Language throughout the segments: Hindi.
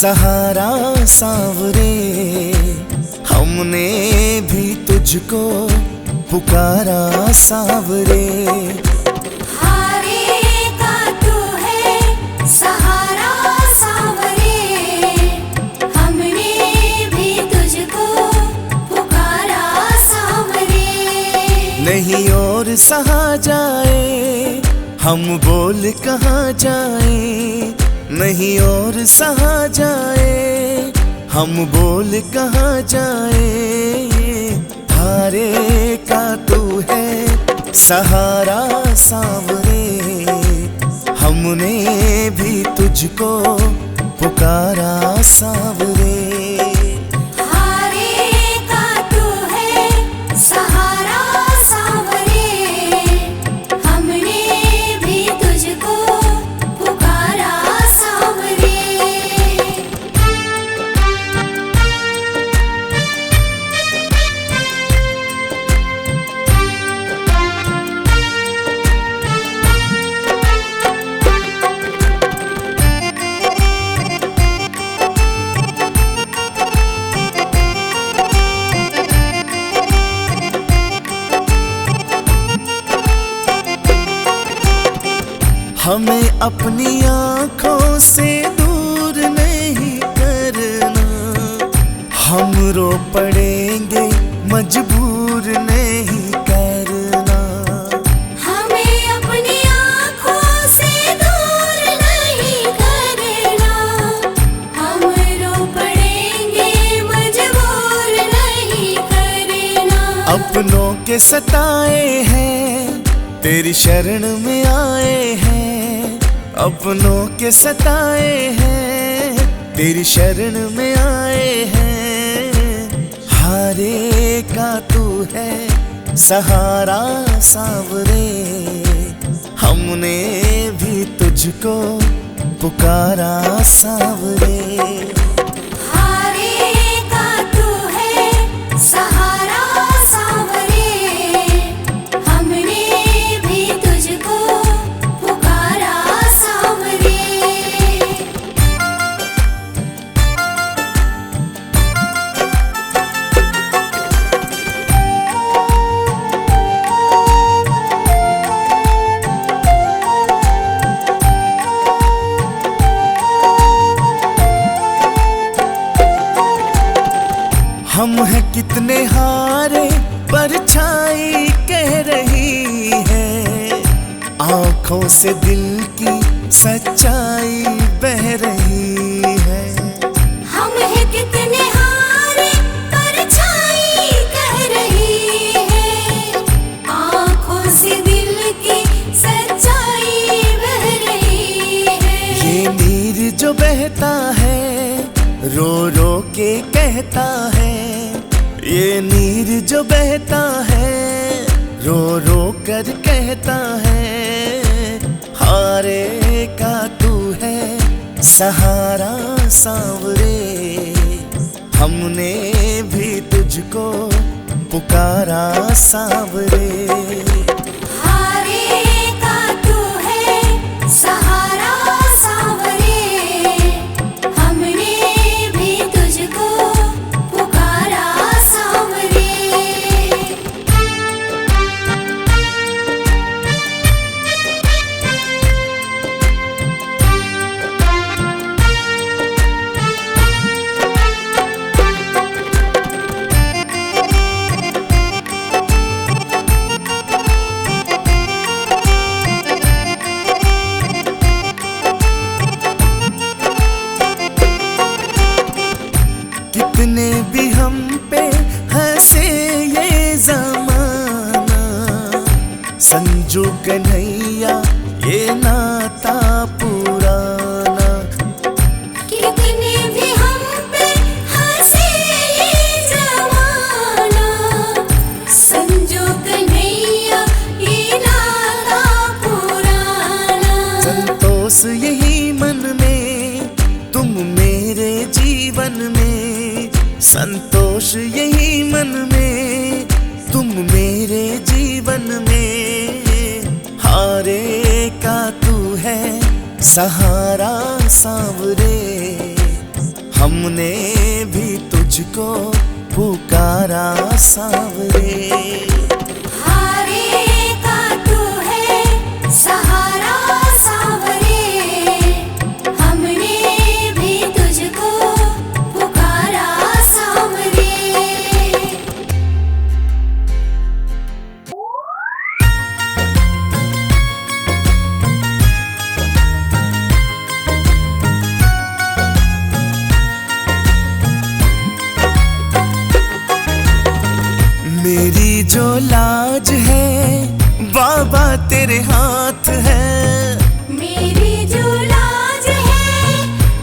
सहारा सांवरे, हमने भी तुझको पुकारा सांवरे। हारे का तू है सहारा सांवरे, हमने भी तुझको पुकारा सांवरे। नहीं और सहा जाए, हम बोल कहाँ जाए। नहीं और सहा जाए, हम बोल कहाँ जाए। हारे का तू है सहारा सांवरे, हमने भी तुझको पुकारा सांवरे। हारे का तू है सहारा सांवरे, हमने भी तुझको पुकारा सांवरे। हमें अपनी आँखों से दूर नहीं करना, हम रो पड़ेंगे मजबूर नहीं करना। हमें अपनी आँखों से दूर नहीं करना, हम रो पड़ेंगे मजबूर नहीं करना। अपनों के सताए हैं तेरी शरण में आए हैं, अपनों के सताए हैं तेरी शरण में आए हैं। हारे का तू है सहारा सांवरे, हमने भी तुझको पुकारा सांवरे। हारे का तू है सहारा सांवरे, हमने भी तुझको पुकारा सांवरे। हम हैं कितने हारे परछाई कह रही है, आंखों से दिल की सच्चाई बह रही है। हम हैं कितने हारे परछाई कह रही है, आँखों से दिल की सच्चाई बह रही है। ये नीर जो बहता है रो रो के कहता है, ये नीर जो बहता है रो रो कर कहता है। हारे का तू है सहारा सांवरे, हमने भी तुझको पुकारा सांवरे। हारे का तू है सहारा सांवरे, हमने भी तुझको पुकारा सांवरे। कितने भी हम पे हंसे ये जमाना, संजू कन्हैया ये नाता पुराना। कितने भी हम पे हंसे ये जमाना, संजो कन्हैया ये नाता पुराना। संतोष यही मन में तुम मेरे जीवन में, संतोष यही मन में तुम मेरे जीवन में। हारे का तू है सहारा सांवरे, हमने भी तुझको पुकारा सांवरे। हारे का तू है सहारा सांवरे, हमने भी तुझको पुकारा सांवरे। मेरी जो लाज है बाबा तेरे हाथ है, मेरी जो लाज है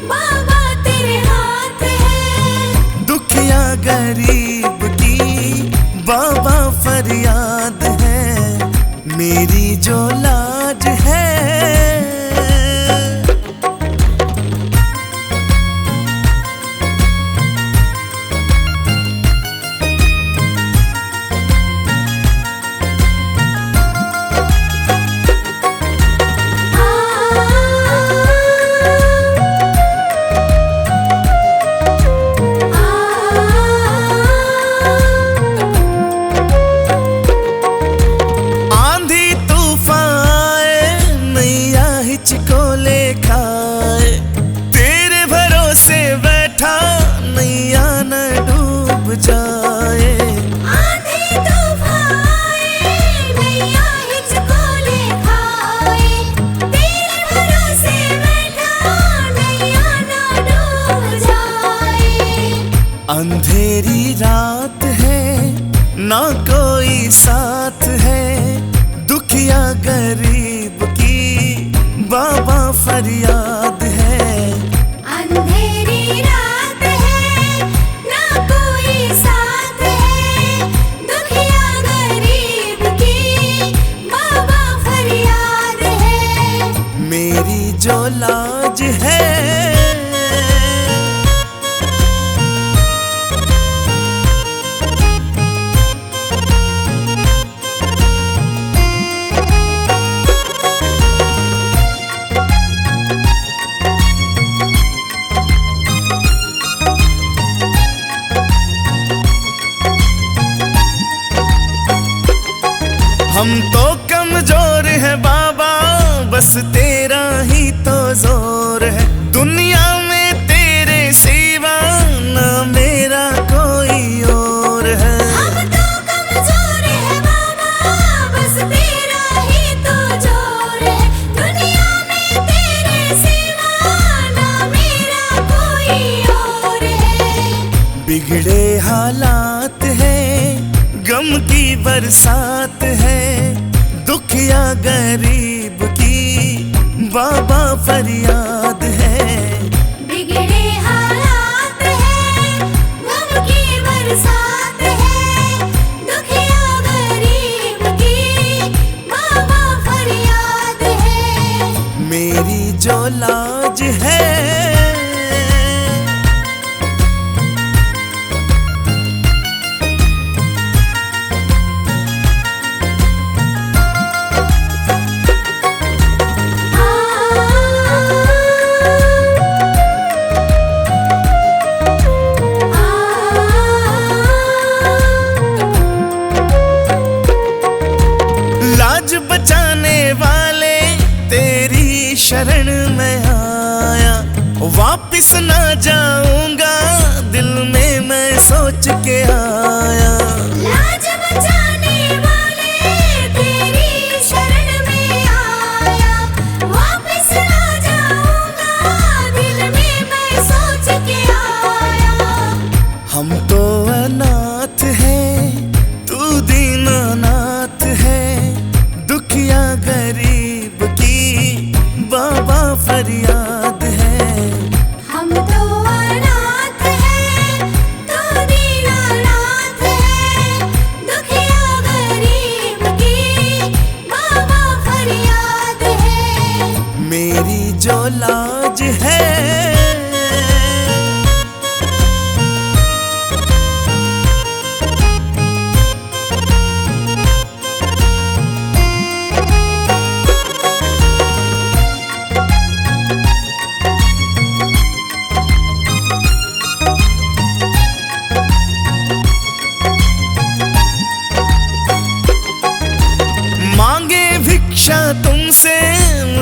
बाबा तेरे हाथ है। दुखिया गरीब की बाबा फरियाद है, मेरी जो लाज है। को ले खाए तेरे भरोसे बैठा नैया न डूब जाए। आंधी तूफान आए नैया हिचको ले खाए, तेरे भरोसे बैठा नैया न डूब जाए। अंधेरी रात है ना कोई साथ है, दुखिया गरीब की बाबा फरियाद है। अंधेरी रात है ना कोई साथ है, दुखिया गरीब की बाबा फरियाद है। मेरी जो लाज है हम तो कमजोर है बाबा, बस तेरा ही तो जोर है। दुनिया में तेरे सिवा ना मेरा कोई और है। हम तो कमजोर है बाबा, बस तेरा ही तो जोर है। दुनिया में तेरे सिवा ना मेरा कोई और है। बिगड़े हालात है गम की बरसात है, दुखिया गरीब की बाबा फरियाद है। बिगड़े हालात है गम की बरसात है, दुखिया गरीब की बाबा फरियाद है। मेरी जो लाज है बचाने वाले तेरी शरण में आया, वापिस ना जाऊंगा दिल में मैं सोच के आया। लाज बचाने वाले तेरी शरण में आया, वापिस ना जाऊंगा दिल में मैं सोच के आया। हम तो अनाथ हैं तू दीनानाथ है, दुखिया गरीब की बाबा फरियाद है। हम तो अनाथ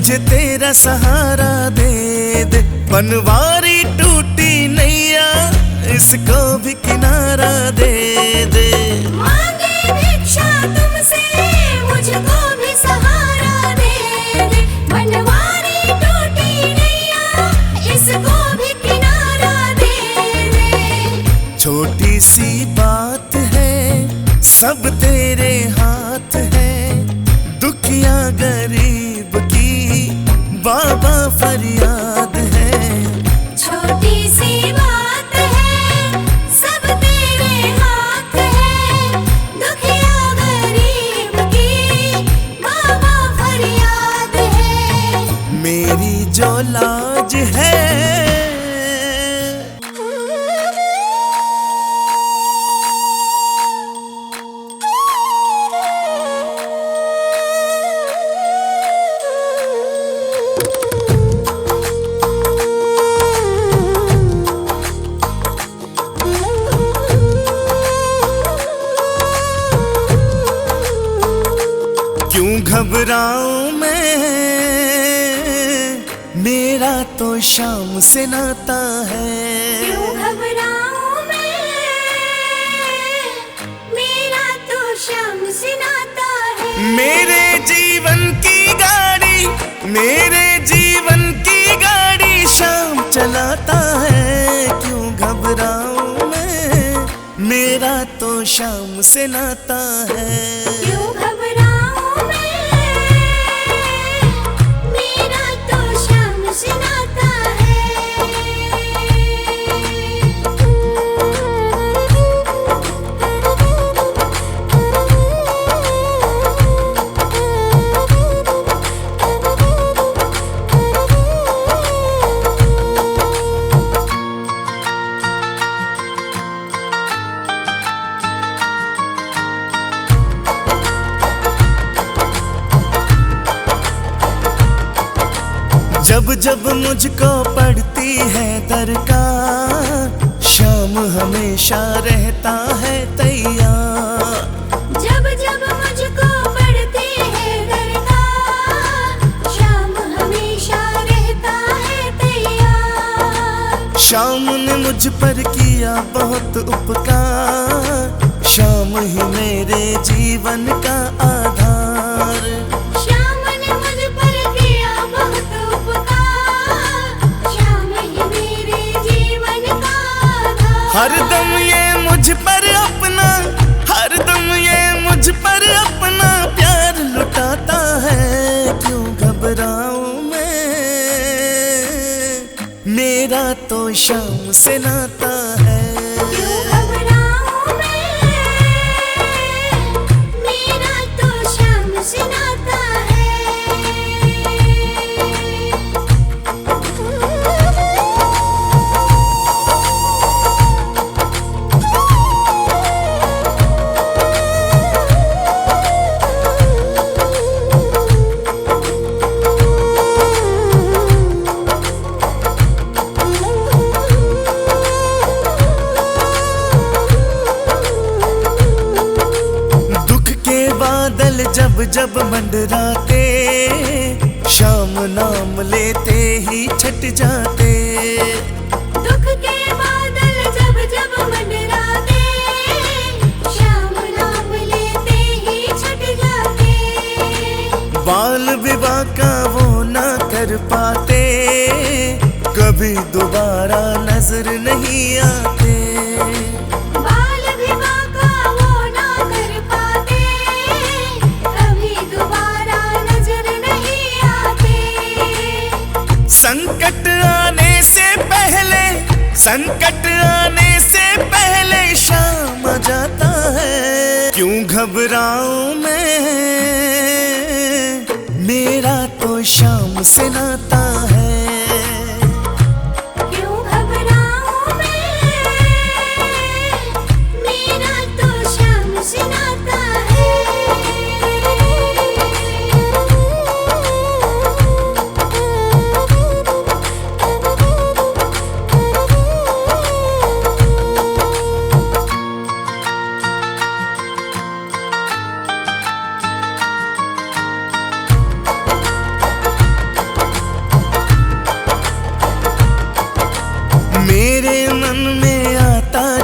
मुझे तेरा सहारा दे दे। बनवारी टूटी नैया, इसको भी किनारा दे दे। मांगे भिक्षा तुमसे, मुझको भी सहारा दे दे। बनवारी टूटी नैया, इसको भी किनारा दे दे। छोटी सी बात है, सब तेरे हाथ है। दुखिया गरीब की बाबा फरियाद है। छोटी सी बात है, सब तेरे हाथ है। दुखिया गरीब की बाबा फरियाद है। मेरी जो लाज है, क्यों घबराऊं मैं, मेरा तो शाम से नाता है। क्यों घबराऊं मैं, मेरा तो शाम से नाता है। मेरे जीवन की गाड़ी, मेरे जीवन की गाड़ी शाम चलाता है। क्यों घबराऊं मैं, मेरा तो शाम से नाता है। क्यों घबराऊं मैं, मेरा तो शाम से नाता है। जब जब मुझको पड़ती है दरकार, शाम हमेशा रहता है तैयार। जब जब मुझको पड़ती है दरकार, शाम हमेशा रहता है तैयार। शाम ने मुझ पर किया बहुत उपकार, शाम ही मेरे जीवन का आधार। शाम ने मुझ पर किया बहुत उपकार, शाम ही मेरे जीवन का आधार। हरदम ये मुझ पर अपना, हरदम ये मुझ पर अपना प्यार लुटाता है। क्यों घबराऊं मैं, मेरा तो शाम से नाता है। क्यों घबराऊं मैं, मेरा तो शाम से नाता है। दुख के बादल जब जब मंडराते, शाम नाम लेते ही छट जाते। दुख के बादल जब जब मंडराते, शाम नाम लेते ही छट जाते। बाल विवाह का वो ना कर पाते, कभी दोबारा नजर नहीं आते। बाल विवाह का वो ना कर पाते, कभी दोबारा नजर नहीं आते। संकट आने से पहले, संकट आने से पहले शाम आ जाता है। क्यों घबराऊं मैं, मेरा तो शाम से नाता है। क्यों घबराऊं मैं, मेरा तो शाम से नाता है।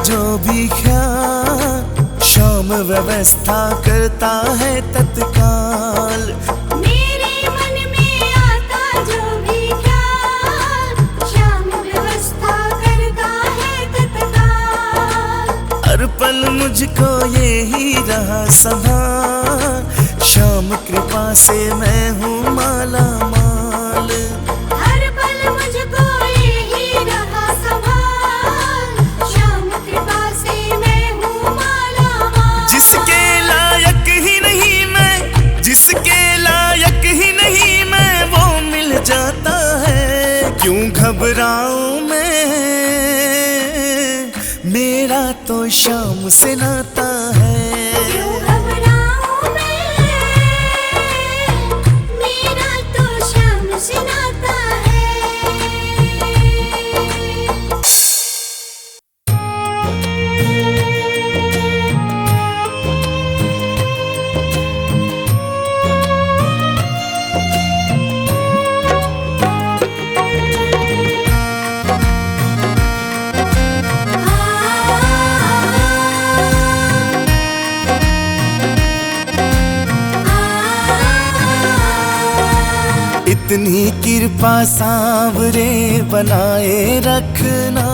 जो भी ख्याल, शाम व्यवस्था करता है तत्काल। मेरे मन में आता जो भी ख्याल, शाम व्यवस्था करता है तत्काल। हर पल मुझको ये ही रहा संभाल, शाम कृपा से मैं हूँ माला माल। हर पल मुझको यही रहा संभाल, शाम कृपा से मैं हूँ माला माल। जिसके लायक ही नहीं मैं, जिसके लायक ही नहीं मैं, वो मिल जाता है। क्यों घबराऊं मैं, मेरा तो शाम से नाता है। क्यों घबराऊं मैं, मेरा तो शाम से नाता है। इतनी कृपा सांवरे बनाए रखना,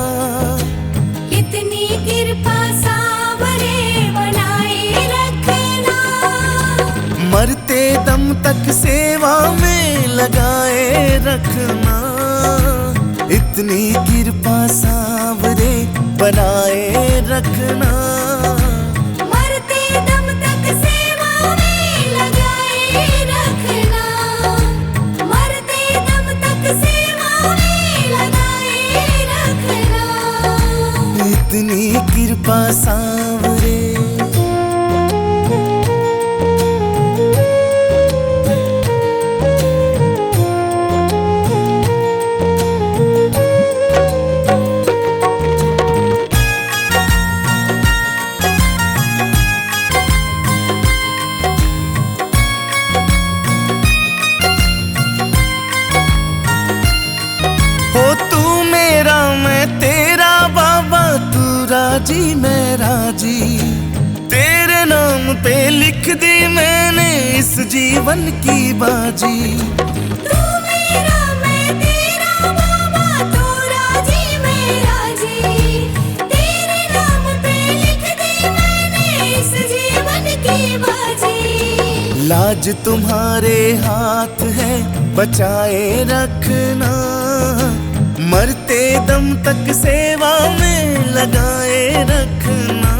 इतनी कृपा सांवरे बनाए रखना। मरते दम तक सेवा में लगाए रखना। इतनी कृपा सांवरे बनाए रखना। मरते दम तक सेवा में लगाए रखना। मरते दम तक सेवा में लगाए रखना। इतनी कृपा सांवरे। हो तू मेरा मैं तेरा बाबा, तू राजी मैं राजी। तेरे नाम पे लिख दी मैंने इस जीवन की बाजी। तू मेरा मैं तेरा बाबा, तू राजी मैं राजी। तेरे नाम पे लिख दी मैंने इस जीवन की बाजी। लाज तुम्हारे हाथ है बचाए रखना। मरते दम तक सेवा में लगाए रखना।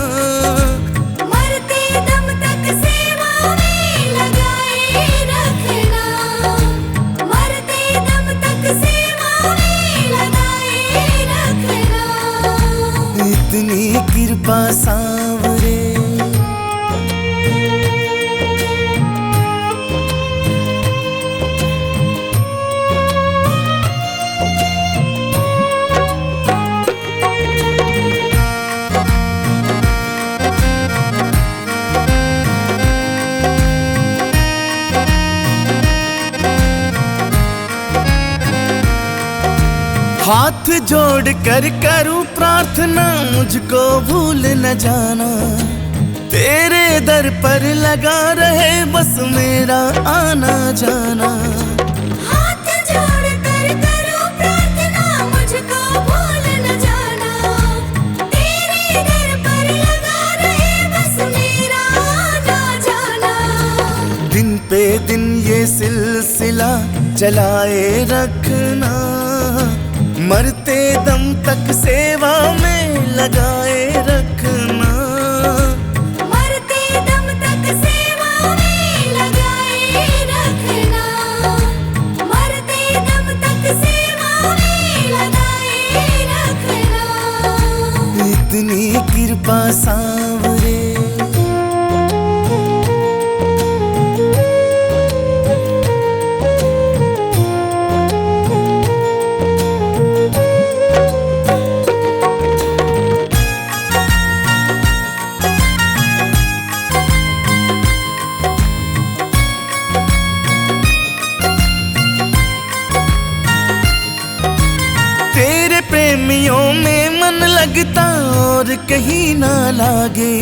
मरते दम तक सेवा में लगाए रखना। मरते दम तक सेवा में लगाए रखना। इतनी कृपा सांवरे। हाथ जोड़ कर करूं प्रार्थना, मुझको भूल न जाना। तेरे दर पर लगा रहे बस मेरा आना जाना। हाथ जोड़ कर करूं प्रार्थना, मुझको भूल न जाना। तेरे दर पर लगा रहे बस मेरा आना जाना। दिन पे दिन ये सिलसिला चलाए रखना। मरते दम तक सेवा में लगाए रखना। मरते दम तक सेवा में लगाए रखना। मरते दम तक सेवा में लगाए रखना। इतनी कृपा सांवरे। प्रेमियों में मन लगता और और कहीं ना लागे।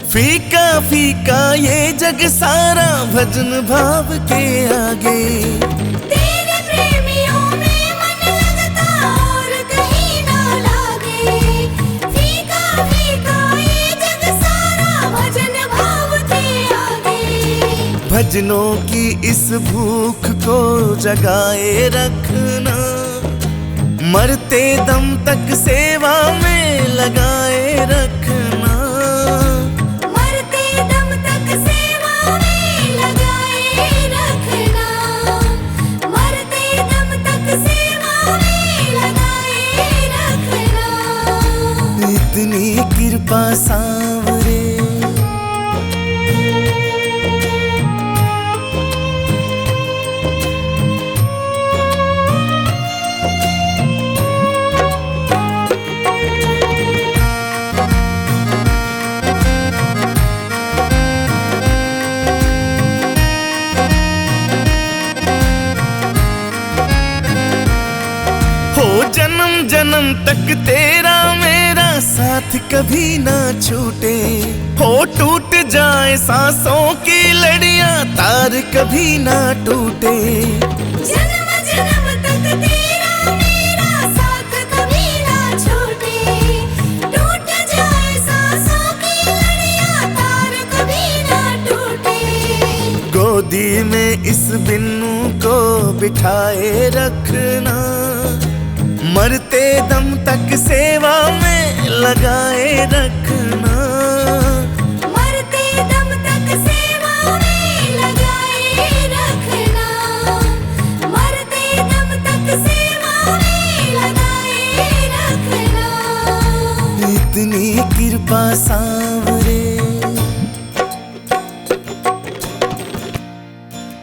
फीका फीका ये जग सारा भजन भाव के आगे। तेरे प्रेमियों में मन लगता और कहीं ना लागे। फीका फीका ये जग सारा भजन भाव के आगे। भजनों की इस भूख को जगाए रखना, मरते दम तक सेवा में लगाए रखना। मरते दम तक सेवा में लगाए रखना। मरते दम तक सेवा में लगाए रखना। इतनी कृपा सांवरे, जन्म जन्म तक तेरा मेरा साथ कभी ना छूटे। हो टूट जाए सांसों की लड़ियां, तार कभी ना टूटे। जन्म जन्म तक तेरा मेरा साथ कभी ना छूटे। टूट जाए सांसों की लड़ियां, तार कभी ना टूटे। गोदी में इस बिन्नू को बिठाए रखना, मरते दम तक सेवा में लगाए रखना।